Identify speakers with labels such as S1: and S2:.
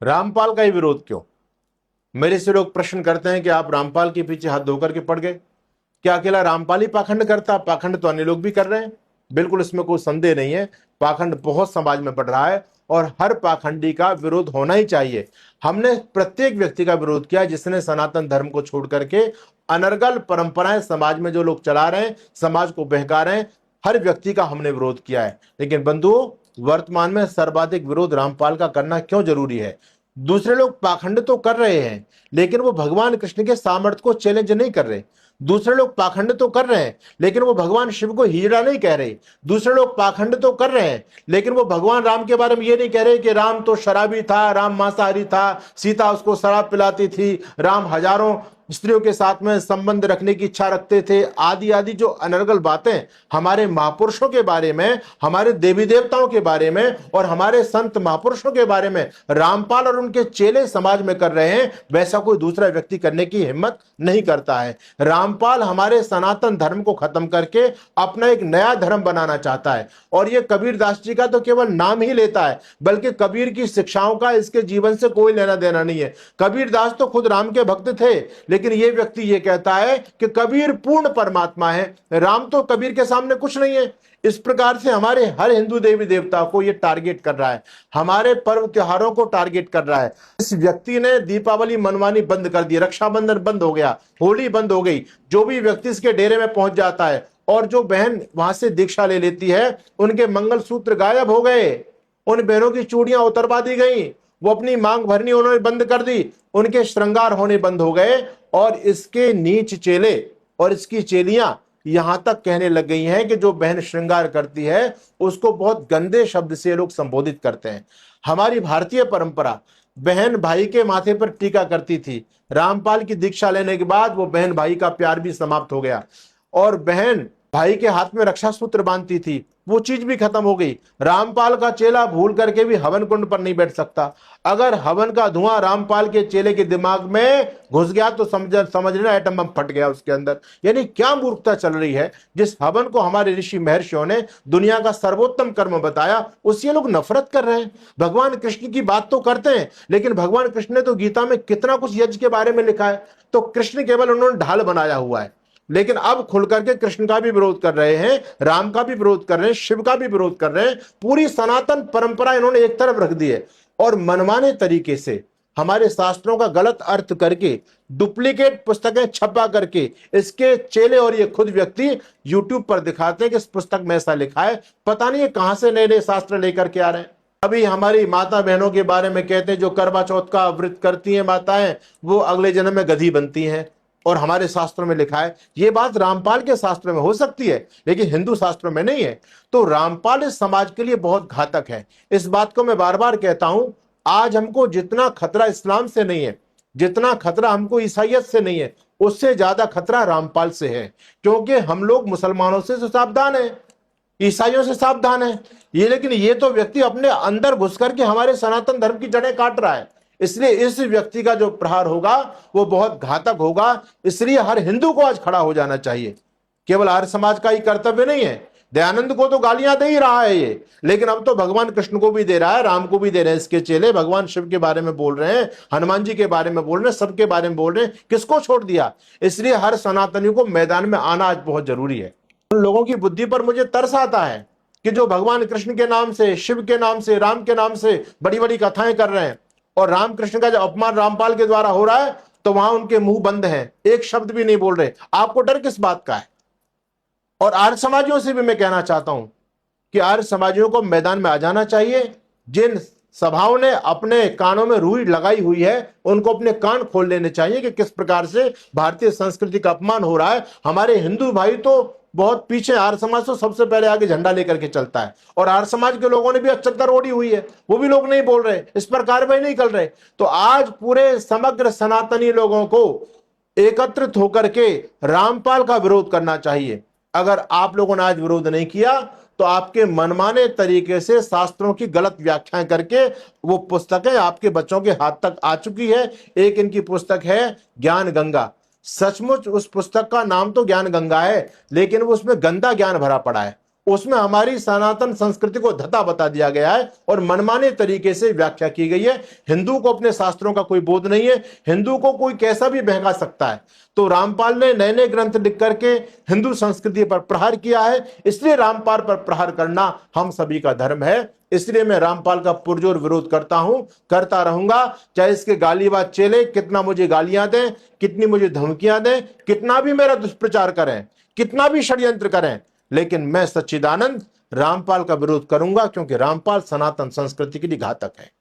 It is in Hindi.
S1: रामपाल का ही विरोध क्यों? मेरे से लोग प्रश्न करते हैं कि आप रामपाल के पीछे हाथ धोकर के पड़ गए। क्या अकेला रामपाल ही पाखंड करता? पाखंड तो अन्य लोग भी कर रहे हैं, बिल्कुल इसमें कोई संदेह नहीं है। पाखंड बहुत समाज में बढ़ रहा है और हर पाखंडी का विरोध होना ही चाहिए। हमने प्रत्येक व्यक्ति का विरोध किया जिसने सनातन धर्म को छोड़ करके अनर्गल परंपराएं समाज में जो लोग चला रहे हैं, समाज को बहका रहे हैं, हर व्यक्ति का हमने विरोध किया है। लेकिन बंधुओं, वर्तमान में सर्वाधिक विरोध रामपाल का करना क्यों जरूरी है? दूसरे लोग पाखंड तो कर रहे हैं, लेकिन वो भगवान कृष्ण के सामर्थ्य को चैलेंज नहीं कर रहे। दूसरे लोग पाखंड तो कर रहे हैं, लेकिन वो भगवान शिव को हीरा नहीं कह रहे। दूसरे लोग पाखंड तो कर रहे हैं, लेकिन वो भगवान राम के बारे में ये नहीं कह रहे कि राम तो शराबी था, राम मांसाहारी था, सीता उसको शराब पिलाती थी, राम हजारों स्त्रियों के साथ में संबंध रखने की इच्छा रखते थे, आदि आदि जो अनर्गल बातें हमारे महापुरुषों के बारे में, हमारे देवी देवताओं के बारे में और हमारे संत महापुरुषों के बारे में रामपाल और उनके चेले समाज में कर रहे हैं, वैसा कोई दूसरा व्यक्ति करने की हिम्मत नहीं करता है। रामपाल हमारे सनातन धर्म को खत्म करके अपना एक नया धर्म बनाना चाहता है और ये कबीर दास जी का तो केवल नाम ही लेता है, बल्कि कबीर की शिक्षाओं का इसके जीवन से कोई लेना देना नहीं है। कबीर दास तो खुद राम के भक्त थे, लेकिन ये व्यक्ति ये कहता है कि कबीर पूर्ण परमात्मा है, राम तो कबीर के सामने कुछ नहीं है। इस प्रकार से हमारे हर हिंदू देवी देवता को ये टारगेट कर रहा है, हमारे पर्व त्योहारों को टारगेट कर रहा है। इस व्यक्ति ने दीपावली मनवानी बंद कर दी, रक्षाबंधन बंद हो गया, होली बंद हो गई। जो भी व्यक्ति इसके डेरे में पहुंच जाता है और जो बहन वहां से दीक्षा ले लेती है, उनके मंगलसूत्र गायब हो गए, उन बहनों की चूड़ियां उतरवा दी गई, वो अपनी मांग भरनी उन्होंने बंद कर दी, उनके श्रृंगार होने बंद हो गए। और इसके नीच चेले और इसकी चेलियां यहां तक कहने लग गई हैं कि जो बहन श्रृंगार करती है उसको बहुत गंदे शब्द से लोग संबोधित करते हैं। हमारी भारतीय परंपरा, बहन भाई के माथे पर टीका करती थी। रामपाल की दीक्षा लेने के बाद वो बहन भाई का प्यार भी समाप्त हो गया और बहन भाई के हाथ में रक्षा सूत्र बांधती थी, वो चीज भी खत्म हो गई। रामपाल का चेला भूल करके भी हवन कुंड पर नहीं बैठ सकता। अगर हवन का धुआं रामपाल के चेले के दिमाग में घुस गया तो समझ लेना एटम बम फट गया उसके अंदर। यानी क्या मूर्खता चल रही है। जिस हवन को हमारे ऋषि महर्षियों ने दुनिया का सर्वोत्तम कर्म बताया, उससे लोग नफरत कर रहे हैं। भगवान कृष्ण की बात तो करते हैं, लेकिन भगवान कृष्ण ने तो गीता में कितना कुछ यज्ञ के बारे में लिखा है। तो कृष्ण केवल उन्होंने ढाल बनाया हुआ है, लेकिन अब खुल करके कृष्ण का भी विरोध कर रहे हैं, राम का भी विरोध कर रहे हैं, शिव का भी विरोध कर रहे हैं। पूरी सनातन परंपरा इन्होंने एक तरफ रख दी है और मनमाने तरीके से हमारे शास्त्रों का गलत अर्थ करके डुप्लीकेट पुस्तकें छपा करके इसके चेले और ये खुद व्यक्ति यूट्यूब पर दिखाते हैं कि इस पुस्तक में ऐसा लिखा है। पता नहीं कहां से नए नए शास्त्र लेकर के आ रहे हैं। अभी हमारी माता बहनों के बारे में कहते हैं जो करवा चौथ का व्रत करती हैं माताएं, वो अगले जन्म में गधी बनती हैं, और हमारे शास्त्रों में लिखा है। ये बात रामपाल के शास्त्र में हो सकती है, लेकिन हिंदू शास्त्रों में नहीं है। तो रामपाल इस समाज के लिए बहुत घातक है। इस बात को मैं बार बार कहता हूं। आज हमको जितना खतरा इस्लाम से नहीं है, जितना खतरा हमको ईसाइयत से नहीं है, उससे ज्यादा खतरा रामपाल से है। क्योंकि हम लोग मुसलमानों से सावधान है, ईसाइयों से सावधान है ये, लेकिन ये तो व्यक्ति अपने अंदर घुस करके हमारे सनातन धर्म की जड़ें काट रहा है। इसलिए इस व्यक्ति का जो प्रहार होगा वो बहुत घातक होगा। इसलिए हर हिंदू को आज खड़ा हो जाना चाहिए। केवल आर्य समाज का ही कर्तव्य नहीं है। दयानंद को तो गालियां दे ही रहा है ये, लेकिन अब तो भगवान कृष्ण को भी दे रहा है, राम को भी दे रहे हैं। इसके चेले भगवान शिव के बारे में बोल रहे हैं, हनुमान जी के बारे में बोल रहे हैं, सबके बारे में बोल रहे हैं। किसको छोड़ दिया? इसलिए हर सनातनियों को मैदान में आना आज बहुत जरूरी है। उन लोगों की बुद्धि पर मुझे तरस आता है कि जो भगवान कृष्ण के नाम से, शिव के नाम से, राम के नाम से बड़ी बड़ी कथाएं कर रहे हैं, और रामकृष्ण का जब अपमान रामपाल के द्वारा हो रहा है तो वहां उनके मुंह बंद हैं, एक शब्द भी नहीं बोल रहे। आपको डर किस बात का है? और आर्य समाजियों से भी मैं कहना चाहता हूं कि आर्य समाजियों को मैदान में आ जाना चाहिए। जिन सभाओं ने अपने कानों में रुई लगाई हुई है, उनको अपने कान खोल लेने चाहिए कि किस प्रकार से भारतीय संस्कृति का अपमान हो रहा है। हमारे हिंदू भाई तो बहुत पीछे, आर्य समाज तो सबसे पहले आगे झंडा लेकर के चलता है, और आर्य समाज के लोगों ने भी चद्दर ओढ़ी हुई है, वो भी लोग नहीं बोल रहे, इस पर कार्रवाई नहीं कर रहे। तो आज पूरे समग्र सनातनी लोगों को एकत्रित होकर के रामपाल का विरोध करना चाहिए। अगर आप लोगों ने आज विरोध नहीं किया तो आपके मनमाने तरीके से शास्त्रों की गलत व्याख्याएं करके वो पुस्तकें आपके बच्चों के हाथ तक आ चुकी है। एक इनकी पुस्तक है ज्ञान गंगा। सचमुच उस पुस्तक का नाम तो ज्ञान गंगा है, लेकिन वो उसमें गंदा ज्ञान भरा पड़ा है। उसमें हमारी सनातन संस्कृति को धता बता दिया गया है और मनमाने तरीके से व्याख्या की गई है। हिंदू को अपने शास्त्रों का कोई बोध नहीं है, हिंदू को कोई कैसा भी बहका सकता है। तो रामपाल ने नए नए ग्रंथ लिख करके हिंदू संस्कृति पर प्रहार किया है, इसलिए रामपाल पर प्रहार करना हम सभी का धर्म है। इसलिए मैं रामपाल का पुरजोर विरोध करता हूं, करता रहूंगा, चाहे इसके गालीबाज चेले कितना मुझे गालियां दें, कितनी मुझे धमकियां दें, कितना भी मेरा दुष्प्रचार करें, कितना भी षड्यंत्र करें, लेकिन मैं सच्चिदानंद रामपाल का विरोध करूंगा, क्योंकि रामपाल सनातन संस्कृति के लिए घातक है।